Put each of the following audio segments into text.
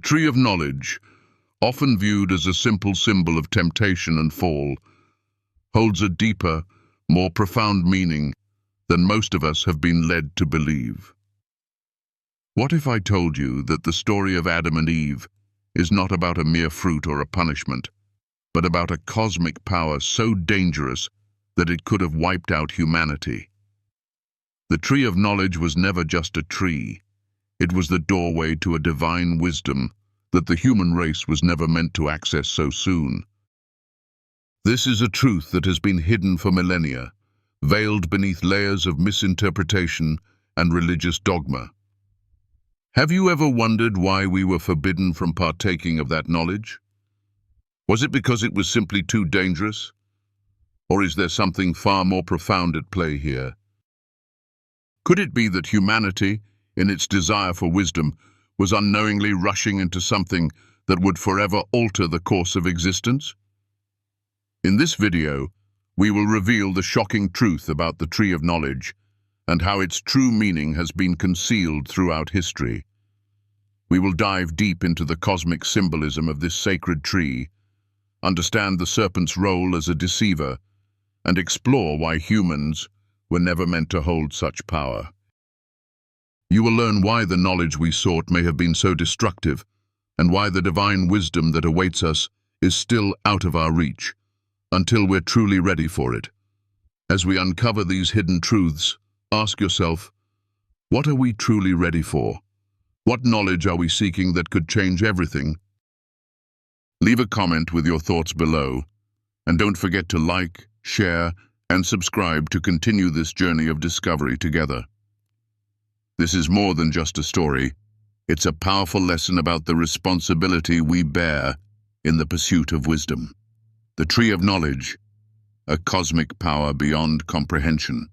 tree of knowledge, often viewed as a simple symbol of temptation and fall, holds a deeper, more profound meaning than most of us have been led to believe. What if I told you that the story of Adam and Eve is not about a mere fruit or a punishment, but about a cosmic power so dangerous that it could have wiped out humanity? The tree of knowledge was never just a tree. It was the doorway to a divine wisdom that the human race was never meant to access so soon. This is a truth that has been hidden for millennia, veiled beneath layers of misinterpretation and religious dogma. Have you ever wondered why we were forbidden from partaking of that knowledge? Was it because it was simply too dangerous? Or is there something far more profound at play here? Could it be that humanity, in its desire for wisdom, was unknowingly rushing into something that would forever alter the course of existence? In this video, we will reveal the shocking truth about the tree of knowledge and how its true meaning has been concealed throughout history. We will dive deep into the cosmic symbolism of this sacred tree, understand the serpent's role as a deceiver, and explore why humans were never meant to hold such power. You will learn why the knowledge we sought may have been so destructive, and why the divine wisdom that awaits us is still out of our reach, until we're truly ready for it. As we uncover these hidden truths, ask yourself, what are we truly ready for? What knowledge are we seeking that could change everything? Leave a comment with your thoughts below, and don't forget to like, share, and subscribe to continue this journey of discovery together. This is more than just a story. It's a powerful lesson about the responsibility we bear in the pursuit of wisdom. The tree of knowledge, a cosmic power beyond comprehension.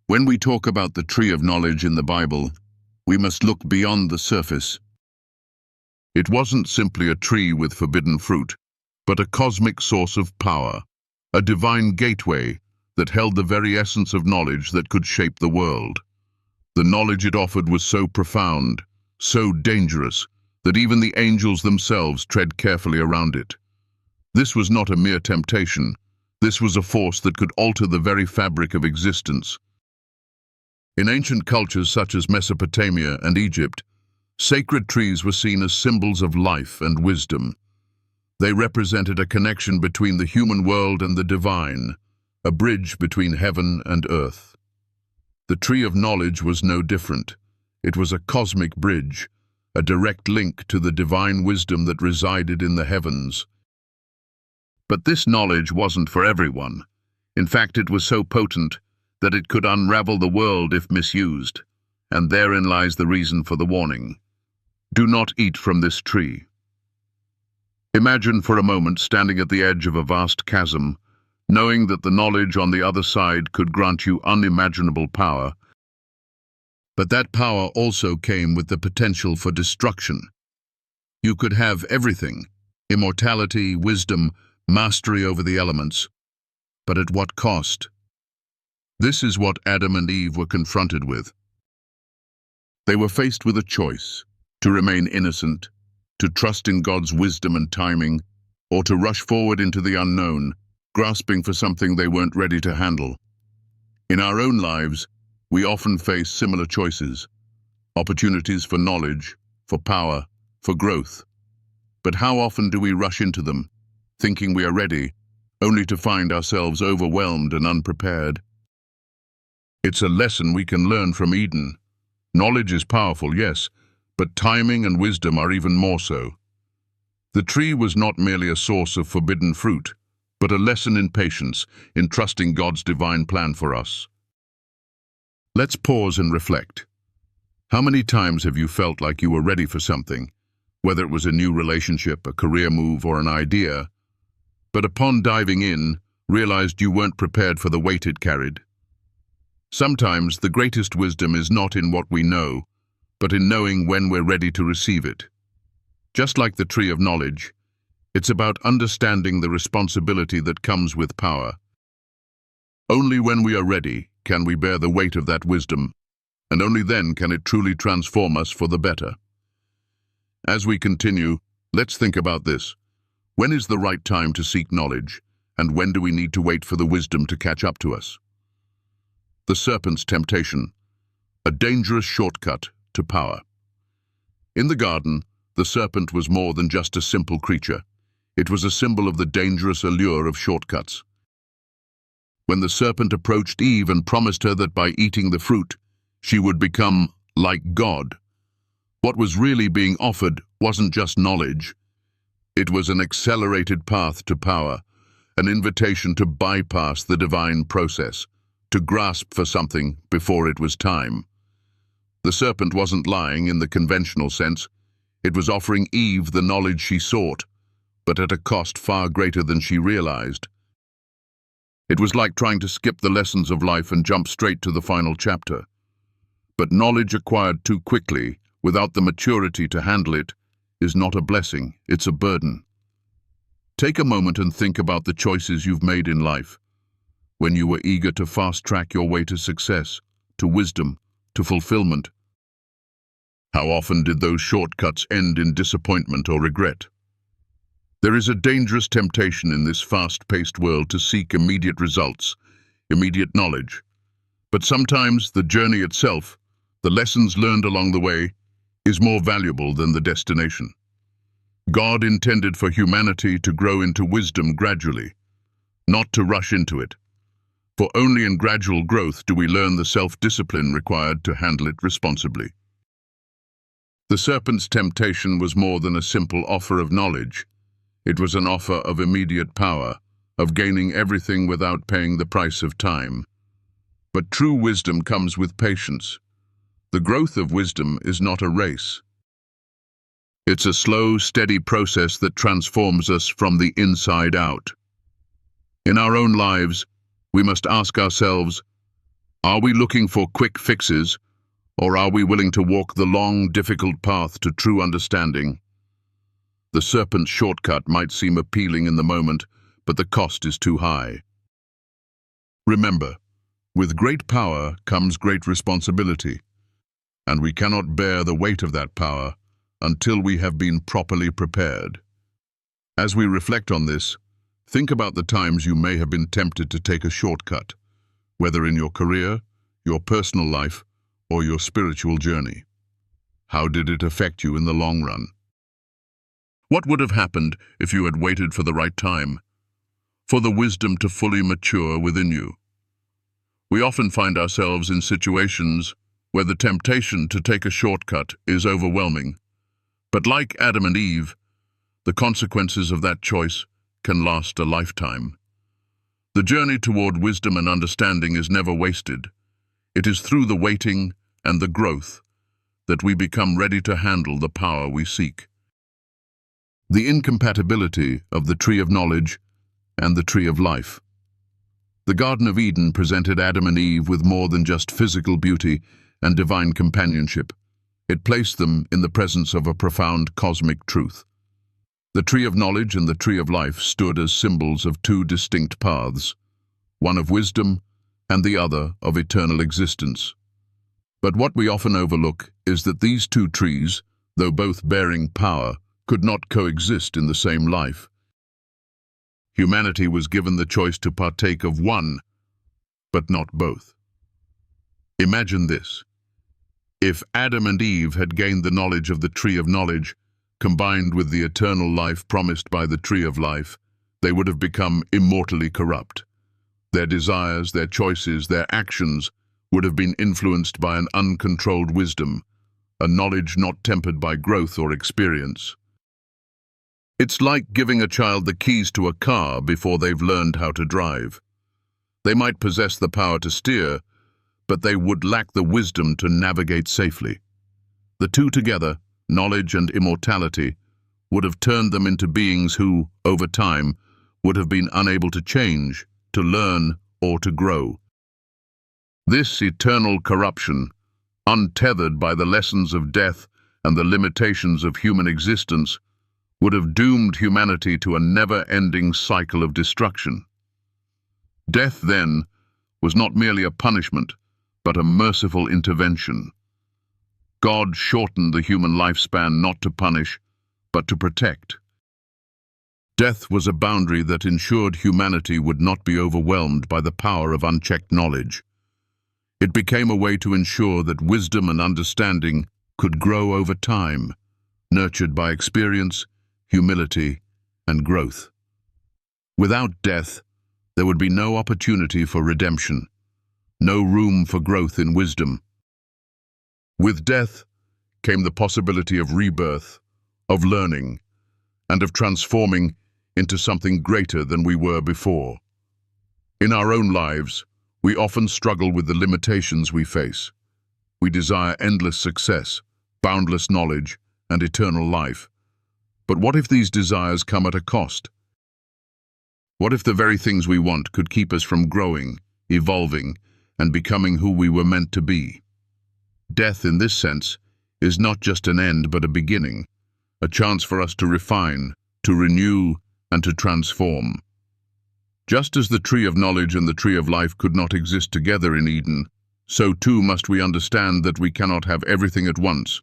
When we talk about the tree of knowledge in the Bible, we must look beyond the surface. It wasn't simply a tree with forbidden fruit, but a cosmic source of power, a divine gateway that held the very essence of knowledge that could shape the world. The knowledge it offered was so profound, so dangerous, that even the angels themselves tread carefully around it. This was not a mere temptation. This was a force that could alter the very fabric of existence. In ancient cultures such as Mesopotamia and Egypt, sacred trees were seen as symbols of life and wisdom. They represented a connection between the human world and the divine, a bridge between heaven and earth. The tree of knowledge was no different. It was a cosmic bridge, a direct link to the divine wisdom that resided in the heavens. But this knowledge wasn't for everyone. In fact, it was so potent that it could unravel the world if misused, and therein lies the reason for the warning. Do not eat from this tree. Imagine for a moment standing at the edge of a vast chasm, knowing that the knowledge on the other side could grant you unimaginable power. But that power also came with the potential for destruction. You could have everything: immortality, wisdom, mastery over the elements. But at what cost? This is what Adam and Eve were confronted with. They were faced with a choice: to remain innocent, to trust in God's wisdom and timing, or to rush forward into the unknown, grasping for something they weren't ready to handle. In our own lives, we often face similar choices: opportunities for knowledge, for power, for growth. But how often do we rush into them, thinking we are ready, only to find ourselves overwhelmed and unprepared? It's a lesson we can learn from Eden. Knowledge is powerful, yes, but timing and wisdom are even more so. The tree was not merely a source of forbidden fruit, but a lesson in patience, in trusting God's divine plan for us. Let's pause and reflect. How many times have you felt like you were ready for something, whether it was a new relationship, a career move, or an idea, but upon diving in, realized you weren't prepared for the weight it carried? Sometimes the greatest wisdom is not in what we know, but in knowing when we're ready to receive it. Just like the tree of knowledge, it's about understanding the responsibility that comes with power. Only when we are ready can we bear the weight of that wisdom, and only then can it truly transform us for the better. As we continue, let's think about this. When is the right time to seek knowledge, and when do we need to wait for the wisdom to catch up to us? The serpent's temptation, a dangerous shortcut to power. In the garden, the serpent was more than just a simple creature. It was a symbol of the dangerous allure of shortcuts. When the serpent approached Eve and promised her that by eating the fruit, she would become like God, what was really being offered wasn't just knowledge. It was an accelerated path to power, an invitation to bypass the divine process, to grasp for something before it was time. The serpent wasn't lying in the conventional sense. It was offering Eve the knowledge she sought, but at a cost far greater than she realized. It was like trying to skip the lessons of life and jump straight to the final chapter. But knowledge acquired too quickly, without the maturity to handle it, is not a blessing, it's a burden. Take a moment and think about the choices you've made in life. When you were eager to fast-track your way to success, to wisdom, to fulfillment, how often did those shortcuts end in disappointment or regret? There is a dangerous temptation in this fast-paced world to seek immediate results, immediate knowledge. But sometimes the journey itself, the lessons learned along the way, is more valuable than the destination. God intended for humanity to grow into wisdom gradually, not to rush into it. For only in gradual growth do we learn the self-discipline required to handle it responsibly. The serpent's temptation was more than a simple offer of knowledge. It was an offer of immediate power, of gaining everything without paying the price of time. But true wisdom comes with patience. The growth of wisdom is not a race. It's a slow, steady process that transforms us from the inside out. In our own lives, we must ask ourselves, are we looking for quick fixes, or are we willing to walk the long, difficult path to true understanding? The serpent's shortcut might seem appealing in the moment, but the cost is too high. Remember, with great power comes great responsibility, and we cannot bear the weight of that power until we have been properly prepared. As we reflect on this, think about the times you may have been tempted to take a shortcut, whether in your career, your personal life, or your spiritual journey. How did it affect you in the long run? What would have happened if you had waited for the right time, for the wisdom to fully mature within you? We often find ourselves in situations where the temptation to take a shortcut is overwhelming. But like Adam and Eve, the consequences of that choice can last a lifetime. The journey toward wisdom and understanding is never wasted. It is through the waiting and the growth that we become ready to handle the power we seek. The incompatibility of the tree of knowledge and the tree of life. The Garden of Eden presented Adam and Eve with more than just physical beauty and divine companionship. It placed them in the presence of a profound cosmic truth. The tree of knowledge and the tree of life stood as symbols of two distinct paths, one of wisdom and the other of eternal existence. But what we often overlook is that these two trees, though both bearing power, could not coexist in the same life. Humanity was given the choice to partake of one, but not both. Imagine this. If Adam and Eve had gained the knowledge of the tree of knowledge, combined with the eternal life promised by the tree of life, they would have become immortally corrupt. Their desires, their choices, their actions would have been influenced by an uncontrolled wisdom, a knowledge not tempered by growth or experience. It's like giving a child the keys to a car before they've learned how to drive. They might possess the power to steer, but they would lack the wisdom to navigate safely. The two together, knowledge and immortality, would have turned them into beings who, over time, would have been unable to change, to learn, or to grow. This eternal corruption, untethered by the lessons of death and the limitations of human existence, would have doomed humanity to a never-ending cycle of destruction. Death, then, was not merely a punishment, but a merciful intervention. God shortened the human lifespan not to punish, but to protect. Death was a boundary that ensured humanity would not be overwhelmed by the power of unchecked knowledge. It became a way to ensure that wisdom and understanding could grow over time, nurtured by experience, humility, and growth. Without death, there would be no opportunity for redemption, no room for growth in wisdom. With death came the possibility of rebirth, of learning, and of transforming into something greater than we were before. In our own lives, we often struggle with the limitations we face. We desire endless success, boundless knowledge, and eternal life. But what if these desires come at a cost? What if the very things we want could keep us from growing, evolving, and becoming who we were meant to be? Death, in this sense, is not just an end but a beginning, a chance for us to refine, to renew, and to transform. Just as the tree of knowledge and the tree of life could not exist together in Eden, so too must we understand that we cannot have everything at once.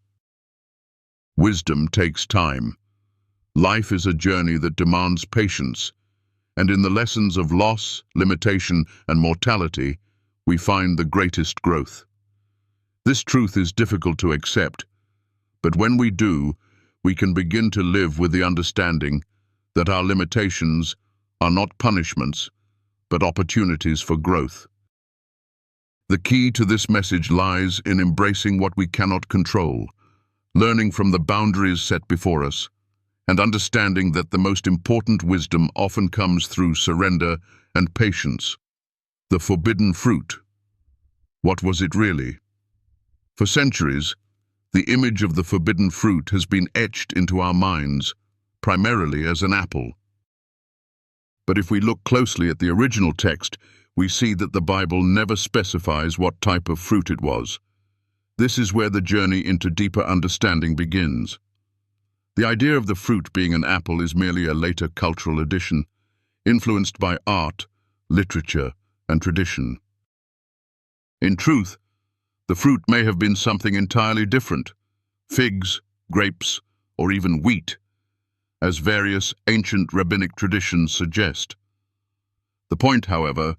Wisdom takes time. Life is a journey that demands patience, and in the lessons of loss, limitation, and mortality, we find the greatest growth. This truth is difficult to accept, but when we do, we can begin to live with the understanding that our limitations are not punishments, but opportunities for growth. The key to this message lies in embracing what we cannot control, learning from the boundaries set before us, and understanding that the most important wisdom often comes through surrender and patience. The forbidden fruit. What was it really? For centuries, the image of the forbidden fruit has been etched into our minds, primarily as an apple. But if we look closely at the original text, we see that the Bible never specifies what type of fruit it was. This is where the journey into deeper understanding begins. The idea of the fruit being an apple is merely a later cultural addition, influenced by art, literature, and tradition. In truth, the fruit may have been something entirely different: figs, grapes, or even wheat, as various ancient rabbinic traditions suggest. The point, however,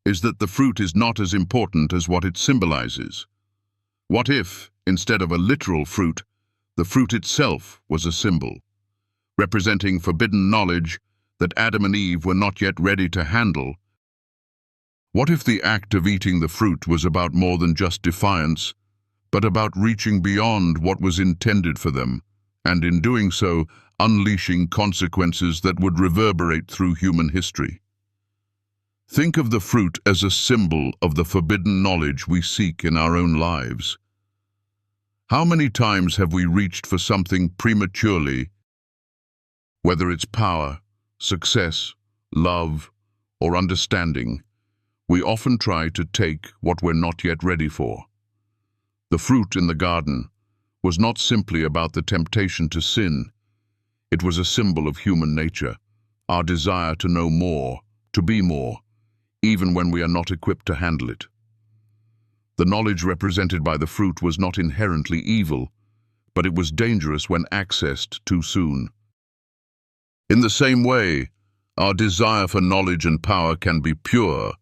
is that the fruit is not as important as what it symbolizes. What if, instead of a literal fruit, the fruit itself was a symbol, representing forbidden knowledge that Adam and Eve were not yet ready to handle? What if the act of eating the fruit was about more than just defiance, but about reaching beyond what was intended for them, and in doing so, unleashing consequences that would reverberate through human history? Think of the fruit as a symbol of the forbidden knowledge we seek in our own lives. How many times have we reached for something prematurely, whether it's power, success, love, or understanding? We often try to take what we're not yet ready for. The fruit in the garden was not simply about the temptation to sin. It was a symbol of human nature, our desire to know more, to be more, even when we are not equipped to handle it. The knowledge represented by the fruit was not inherently evil, but it was dangerous when accessed too soon. In the same way, our desire for knowledge and power can be pure,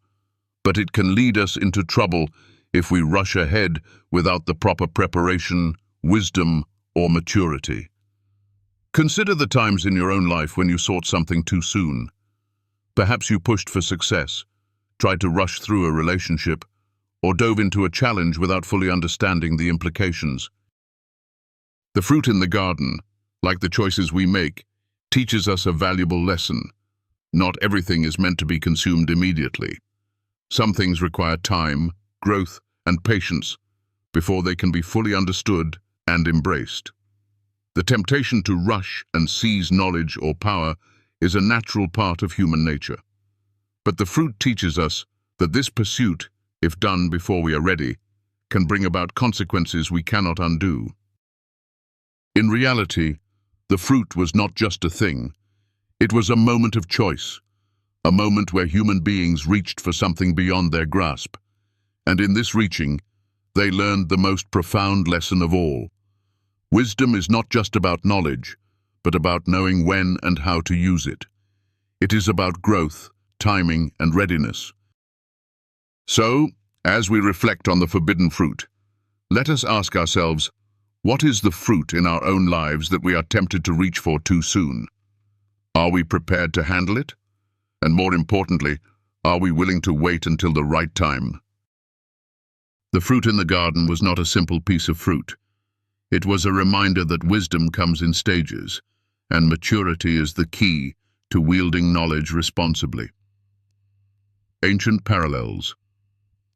but it can lead us into trouble if we rush ahead without the proper preparation, wisdom, or maturity. Consider the times in your own life when you sought something too soon. Perhaps you pushed for success, tried to rush through a relationship, or dove into a challenge without fully understanding the implications. The fruit in the garden, like the choices we make, teaches us a valuable lesson. Not everything is meant to be consumed immediately. Some things require time, growth, and patience before they can be fully understood and embraced. The temptation to rush and seize knowledge or power is a natural part of human nature. But the fruit teaches us that this pursuit, if done before we are ready, can bring about consequences we cannot undo. In reality, the fruit was not just a thing. It was a moment of choice, a moment where human beings reached for something beyond their grasp. And in this reaching, They learned the most profound lesson of all. Wisdom is not just about knowledge, but about knowing when and how to use it. It is about growth, timing, and readiness. So, as we reflect on the forbidden fruit, let us ask ourselves, what is the fruit in our own lives that we are tempted to reach for too soon? Are we prepared to handle it? And more importantly, are we willing to wait until the right time? The fruit in the garden was not a simple piece of fruit. It was a reminder that wisdom comes in stages, and maturity is the key to wielding knowledge responsibly. Ancient parallels.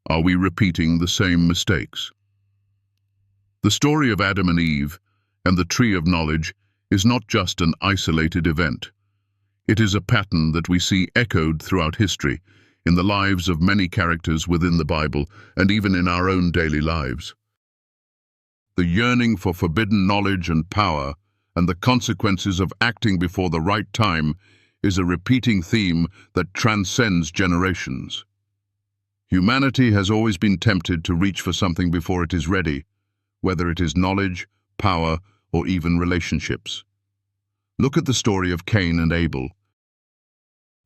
Are we repeating the same mistakes? The story of Adam and Eve and the tree of knowledge is not just an isolated event. It is a pattern that we see echoed throughout history, in the lives of many characters within the Bible, and even in our own daily lives. The yearning for forbidden knowledge and power, and the consequences of acting before the right time, is a repeating theme that transcends generations. Humanity has always been tempted to reach for something before it is ready, whether it is knowledge, power, or even relationships. Look at the story of Cain and Abel.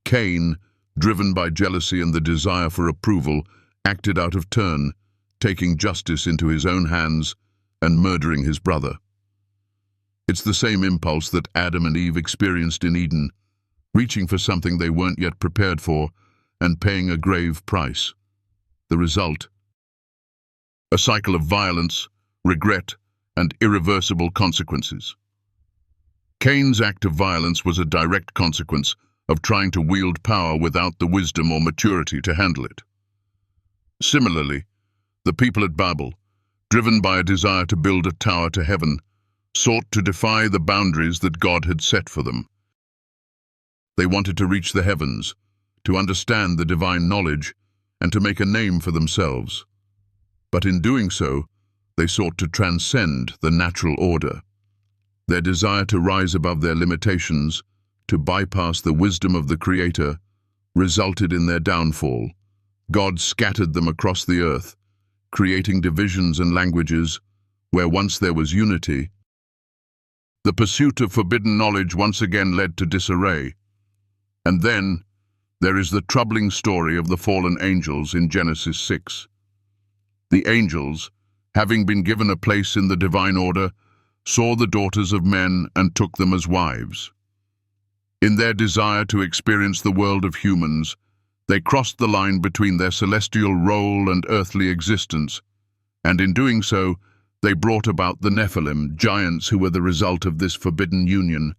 Cain, driven by jealousy and the desire for approval, acted out of turn, taking justice into his own hands and murdering his brother. It's the same impulse that Adam and Eve experienced in Eden, reaching for something they weren't yet prepared for and paying a grave price. The result? A cycle of violence, regret, and irreversible consequences. Cain's act of violence was a direct consequence of trying to wield power without the wisdom or maturity to handle it. Similarly, the people at Babel, driven by a desire to build a tower to heaven, sought to defy the boundaries that God had set for them. They wanted to reach the heavens, to understand the divine knowledge, and to make a name for themselves. But in doing so, they sought to transcend the natural order. Their desire to rise above their limitations, to bypass the wisdom of the Creator, resulted in their downfall. God scattered them across the earth, creating divisions and languages where once there was unity. The pursuit of forbidden knowledge once again led to disarray. And then, there is the troubling story of the fallen angels in Genesis 6. The angels, having been given a place in the divine order, saw the daughters of men and took them as wives. In their desire to experience the world of humans, they crossed the line between their celestial role and earthly existence, and in doing so, they brought about the Nephilim, giants who were the result of this forbidden union.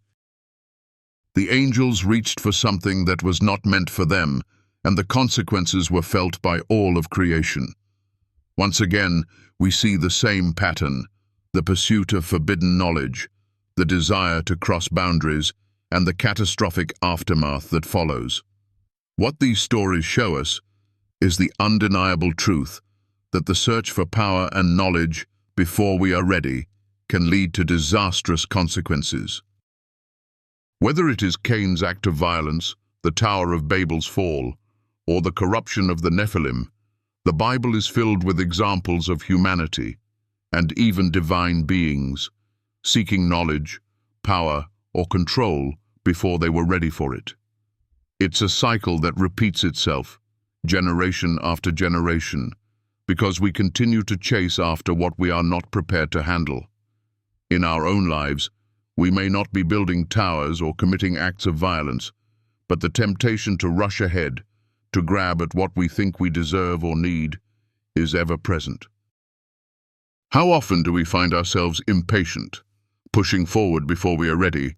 The angels reached for something that was not meant for them, and the consequences were felt by all of creation. Once again, we see the same pattern, the pursuit of forbidden knowledge, the desire to cross boundaries, and the catastrophic aftermath that follows. What these stories show us is the undeniable truth that the search for power and knowledge before we are ready can lead to disastrous consequences. Whether it is Cain's act of violence, the Tower of Babel's fall, or the corruption of the Nephilim, the Bible is filled with examples of humanity, and even divine beings, seeking knowledge, power, or control before they were ready for it. It's a cycle that repeats itself, generation after generation, because we continue to chase after what we are not prepared to handle. In our own lives, we may not be building towers or committing acts of violence, but the temptation to rush ahead, to grab at what we think we deserve or need, is ever present. How often do we find ourselves impatient, pushing forward before we are ready,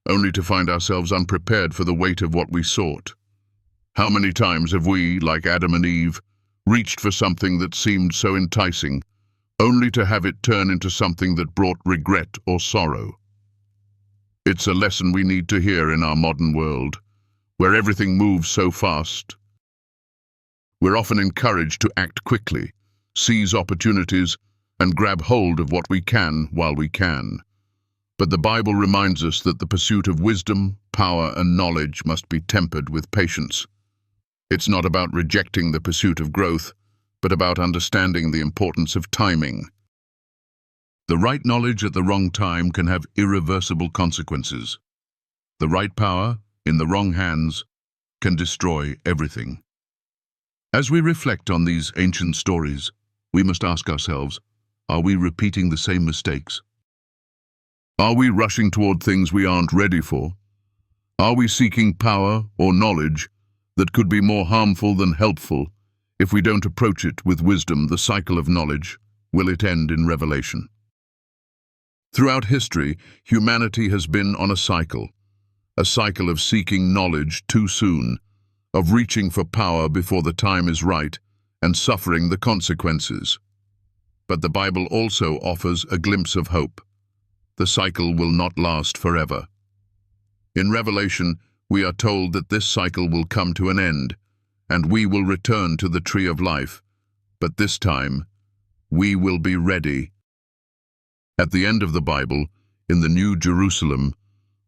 only to find ourselves unprepared for the weight of what we sought? How many times have we, like Adam and Eve, reached for something that seemed so enticing, only to have it turn into something that brought regret or sorrow? It's a lesson we need to hear in our modern world, where everything moves so fast. We're often encouraged to act quickly, seize opportunities, and grab hold of what we can while we can. But the Bible reminds us that the pursuit of wisdom, power, and knowledge must be tempered with patience. It's not about rejecting the pursuit of growth, but about understanding the importance of timing. The right knowledge at the wrong time can have irreversible consequences. The right power, in the wrong hands, can destroy everything. As we reflect on these ancient stories, we must ask ourselves, are we repeating the same mistakes? Are we rushing toward things we aren't ready for? Are we seeking power or knowledge that could be more harmful than helpful? If we don't approach it with wisdom, the cycle of knowledge, will it end in revelation? Throughout history, humanity has been on a cycle of seeking knowledge too soon, of reaching for power before the time is right, and suffering the consequences. But the Bible also offers a glimpse of hope. The cycle will not last forever. In Revelation, we are told that this cycle will come to an end, and we will return to the tree of life. But this time, we will be ready. At the end of the Bible, in the New Jerusalem,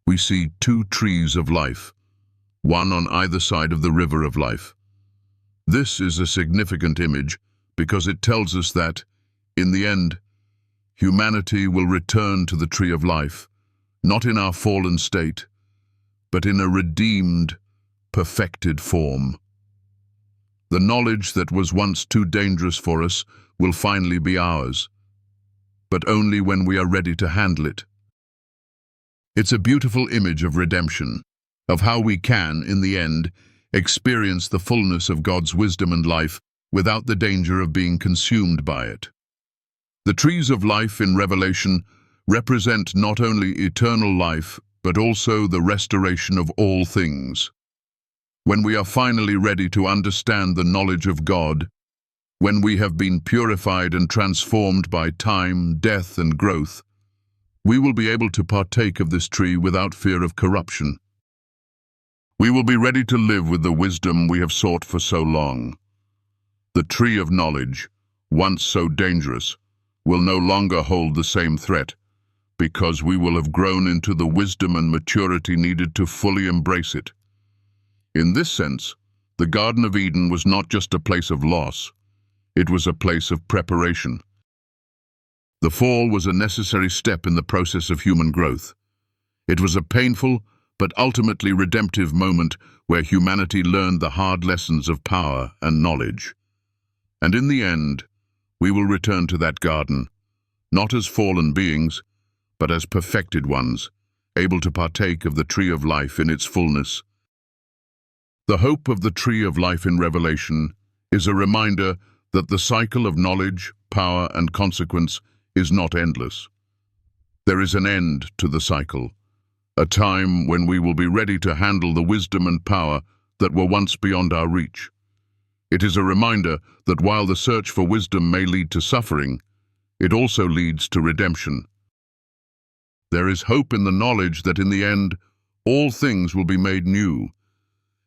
we see two trees of life, one on either side of the river of life. This is a significant image because it tells us that, in the end, humanity will return to the tree of life, not in our fallen state, but in a redeemed, perfected form. The knowledge that was once too dangerous for us will finally be ours, but only when we are ready to handle it. It's a beautiful image of redemption, of how we can, in the end, experience the fullness of God's wisdom and life without the danger of being consumed by it. The trees of life in Revelation represent not only eternal life, but also the restoration of all things. When we are finally ready to understand the knowledge of God, when we have been purified and transformed by time, death, and growth, we will be able to partake of this tree without fear of corruption. We will be ready to live with the wisdom we have sought for so long. The tree of knowledge, once so dangerous, will no longer hold the same threat, because we will have grown into the wisdom and maturity needed to fully embrace it. In this sense, the Garden of Eden was not just a place of loss, it was a place of preparation. The fall was a necessary step in the process of human growth. It was a painful but ultimately redemptive moment where humanity learned the hard lessons of power and knowledge. And in the end, we will return to that garden, not as fallen beings, but as perfected ones, able to partake of the tree of life in its fullness. The hope of the tree of life in Revelation is a reminder that the cycle of knowledge, power, and consequence is not endless. There is an end to the cycle, a time when we will be ready to handle the wisdom and power that were once beyond our reach. It is a reminder that while the search for wisdom may lead to suffering, it also leads to redemption. There is hope in the knowledge that in the end, all things will be made new,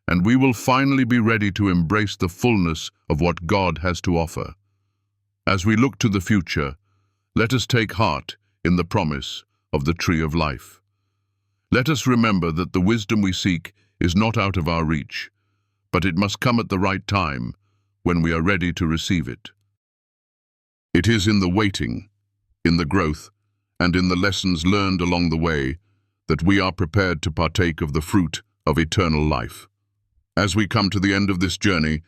and we will finally be ready to embrace the fullness of what God has to offer. As we look to the future, let us take heart in the promise of the tree of life. Let us remember that the wisdom we seek is not out of our reach, but it must come at the right time when we are ready to receive it. It is in the waiting, in the growth, and in the lessons learned along the way that we are prepared to partake of the fruit of eternal life. As we come to the end of this journey,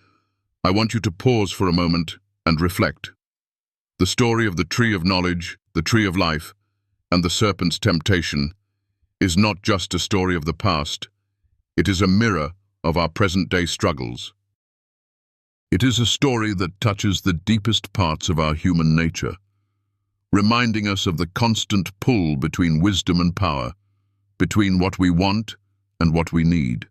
I want you to pause for a moment and reflect. The story of the tree of knowledge, the tree of life, and the serpent's temptation is not just a story of the past, it is a mirror of our present-day struggles. It is a story that touches the deepest parts of our human nature, reminding us of the constant pull between wisdom and power, between what we want and what we need.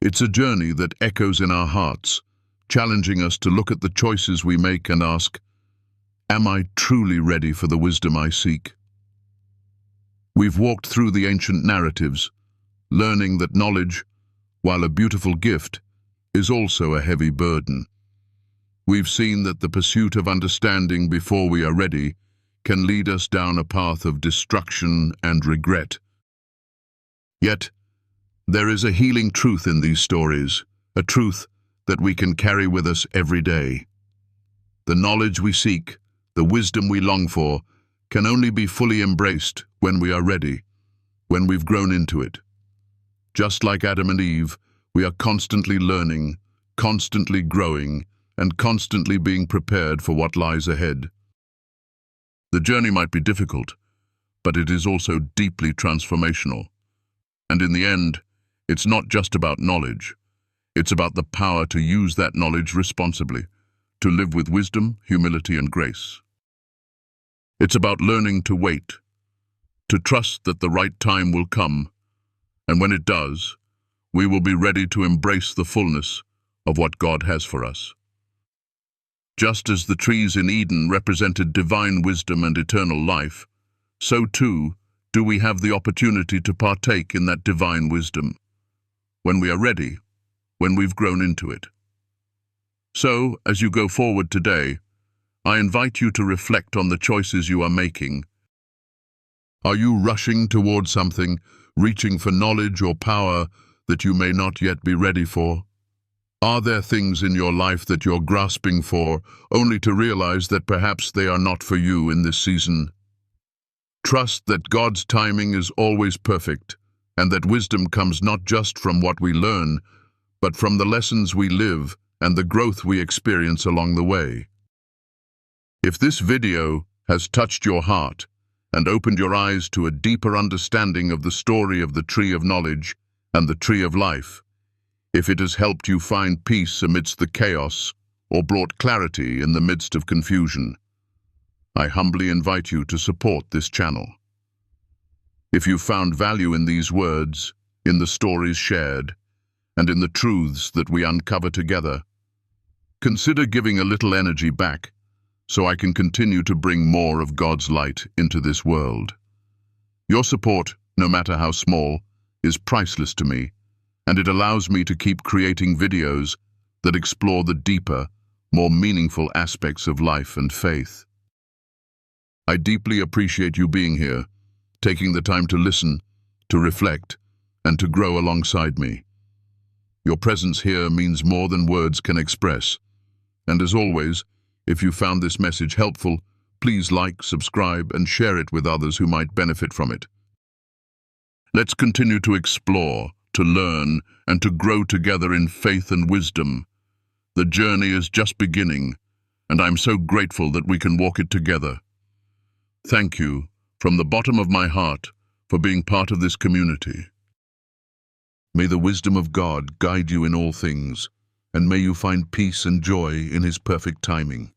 It's a journey that echoes in our hearts, challenging us to look at the choices we make and ask, am I truly ready for the wisdom I seek? We've walked through the ancient narratives, learning that knowledge, while a beautiful gift, is also a heavy burden. We've seen that the pursuit of understanding before we are ready can lead us down a path of destruction and regret. Yet, there is a healing truth in these stories, a truth that we can carry with us every day. The knowledge we seek, the wisdom we long for, can only be fully embraced when we are ready, when we've grown into it. Just like Adam and Eve, we are constantly learning, constantly growing, and constantly being prepared for what lies ahead. The journey might be difficult, but it is also deeply transformational. And in the end, it's not just about knowledge. It's about the power to use that knowledge responsibly, to live with wisdom, humility, and grace. It's about learning to wait, to trust that the right time will come, and when it does, we will be ready to embrace the fullness of what God has for us. Just as the trees in Eden represented divine wisdom and eternal life, so too do we have the opportunity to partake in that divine wisdom, when we are ready, when we've grown into it. So, as you go forward today, I invite you to reflect on the choices you are making. Are you rushing towards something, reaching for knowledge or power that you may not yet be ready for? Are there things in your life that you're grasping for, only to realize that perhaps they are not for you in this season? Trust that God's timing is always perfect, and that wisdom comes not just from what we learn, but from the lessons we live and the growth we experience along the way. If this video has touched your heart and opened your eyes to a deeper understanding of the story of the tree of knowledge and the tree of life, if it has helped you find peace amidst the chaos or brought clarity in the midst of confusion, I humbly invite you to support this channel. If you found value in these words, in the stories shared, and in the truths that we uncover together, consider giving a little energy back so I can continue to bring more of God's light into this world. Your support, no matter how small, is priceless to me, and it allows me to keep creating videos that explore the deeper, more meaningful aspects of life and faith. I deeply appreciate you being here, taking the time to listen, to reflect, and to grow alongside me. Your presence here means more than words can express. And as always, if you found this message helpful, please like, subscribe, and share it with others who might benefit from it. Let's continue to explore, to learn, and to grow together in faith and wisdom. The journey is just beginning, and I'm so grateful that we can walk it together. Thank you, from the bottom of my heart, for being part of this community. May the wisdom of God guide you in all things, and may you find peace and joy in His perfect timing.